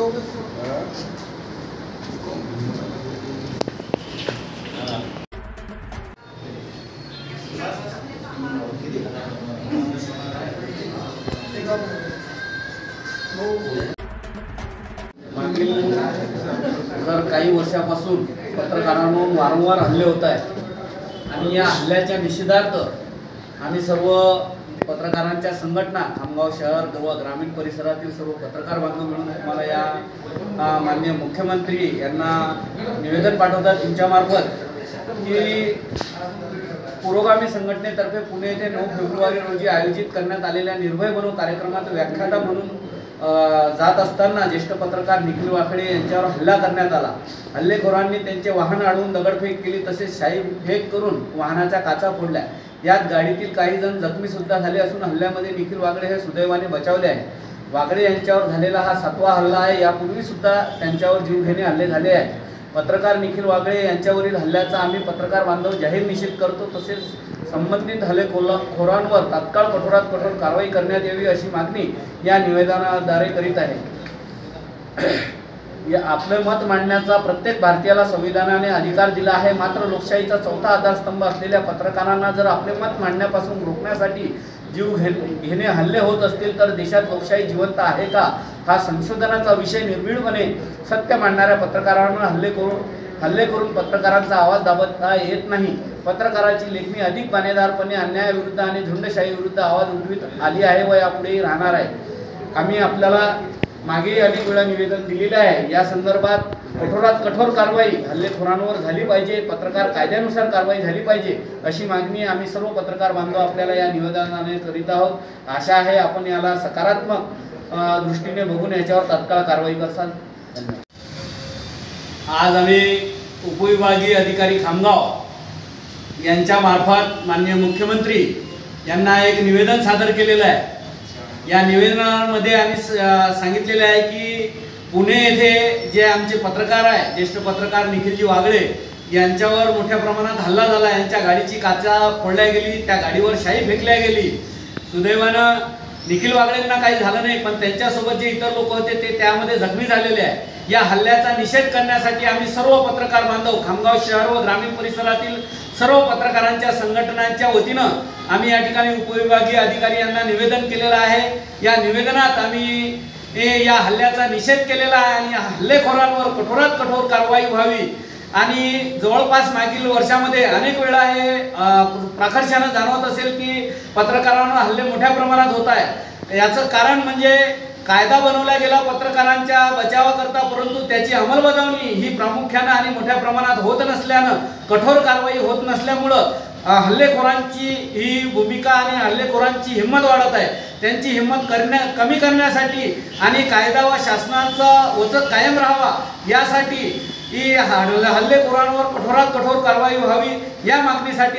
तर काही वर्षापासून पत्रकारांवर वारंवार हल्ले होत आहेत आणि या हल्ल्याच्या निषेधार्थ आम्ही सर्व पत्रकारांच्या संघटना खामगाव शहर व ग्रामीण परिसरातील सर्व पत्रकार बांधव मिळून तुम्हाला या माननीय मुख्यमंत्री यांना निवेदन पाठवतात तुमच्यामार्फत की पुरोगामी संघटनेतर्फे पुणे येथे 9 फेब्रुवारी रोजी आयोजित करण्यात आलेल्या निर्भय बनो कार्यक्रमात व्याख्याता म्हणून जात असताना ज्येष्ठ पत्रकार निखिल वाकडे यांच्यावर हल्ला करण्यात आला। हल्लेखोरांनी त्यांचे वाहन अडवून दगडफेक केली, तसेच शाई फेक करून वाहनाच्या काचा फोडल्या। यात गाडीतील काही जण जखमी सुद्धा झाले असून हल्ल्यामध्ये निखिल वाकडे हे सुदैवाने बचावले आहे। वाकडे यांच्यावर झालेला हा 7वा हल्ला आहे। यापूर्वी सुद्धा त्यांच्यावर जीवघेणे हल्ले झाले आहेत। पत्रकार निखिल वाकडे यांच्यावरील हल्ल्याचा आम्ही पत्रकार बांधव जाहीर निषेध करतो, तसेच संबंधित हल्लेखोरांवर तात्काळ कठोरात कठोर कारवाई करण्यात यावी अशी मागणी या निवेदनाद्वारे करीत आहे। आपलं मत मांडण्याचा प्रत्येक भारतीयाला संविधानाने अधिकार दिला आहे, मात्र लोकशाहीचा चौथा आधारस्तंभ असलेल्या पत्रकारांना जर आपले मत मांडण्यापासून रोखण्यासाठी जीव घेणे हल्ले होत असतील तर देशात लोकशाही जिवंत आहे का, हा संशोधनाचा विषय निर्भीडपणे सत्य मांडणाऱ्या पत्रकारांना हल्ले करून पत्रकारांचा आवाज दाबता येत नाही। पत्रकाराची लेखणी अधिक बाणेदारपणे अन्यायाविरुद्ध आणि झुंडशाहीविरुद्ध आवाज उठवित आली आहे व यापुढेही राहणार आहे। आम्ही आपल्याला मागे अनेक वेळा निवेदन दिलेले आहे। या संदर्भात कठोरात कठोर कारवाई हल्लेखोरांवर झाली पाहिजे, पत्रकार कायद्यानुसार कारवाई झाली पाहिजे अशी मागणी आम्ही सर्व पत्रकार बांधव आपल्याला या निवेदनाने करीत आहोत। आशा आहे आपण याला सकारात्मक दृष्टीने बघून याच्यावर तात्काळ कारवाई करसाल। धन्यवाद। आज आम्ही उपविभागीय अधिकारी खामगाव यांच्या मार्फत माननीय मुख्यमंत्री यांना एक निवेदन सादर केलेलं आहे। या निवेदनामध्ये आम्ही सांगितलेले आहे की पुणे येथे जे आमचे पत्रकार आहे ज्येष्ठ पत्रकार निखिलजी वागळे यांच्यावर मोठ्या प्रमाणात हल्ला झाला। यांच्या गाडीची काचा फोडल्या गेली, त्या गाडीवर शाई फेकल्या गेली। सुदैवानं निखिल वागळेंना काही झालं नाही, पण त्यांच्यासोबत जे इतर लोक होते ते त्यामध्ये जखमी झालेले आहे। या हल्ल्याचा निषेध करण्यासाठी आम्ही सर्व पत्रकार बांधव खामगाव शहर व ग्रामीण परिसरातील सर्व पत्रकारांच्या संघटनांच्या वतीनं आम्ही या ठिकाणी उपविभागीय अधिकारी यांना निवेदन केलेलं आहे। या निवेदनात आम्ही या हल्ल्याचा निषेध केलेला आहे आणि हल्लेखोरांवर कठोरात कठोर कारवाई व्हावी आणि जवळपास मागील वर्षामध्ये अनेक वेळा हे प्रकर्षाने जाणवत असेल की पत्रकारांवर हल्ले मोठ्या प्रमाणात होत आहे। याचं कारण म्हणजे कायदा बनवला गेला पत्रकारांच्या बचावाकरता, परंतु त्याची अंमलबजावणी ही प्रामुख्याने आणि मोठ्या प्रमाणात होत नसल्यानं, कठोर कारवाई होत नसल्यामुळं हल्लेखोरांची ही भूमिका आणि हल्लेखोरांची हिंमत वाढत आहे। त्यांची हिंमत कमी करण्यासाठी आणि कायदा व शासनाचा वचक कायम राहावा यासाठी ही हल्लेखोरांवर कठोरात कठोर कारवाई व्हावी या मागणीसाठी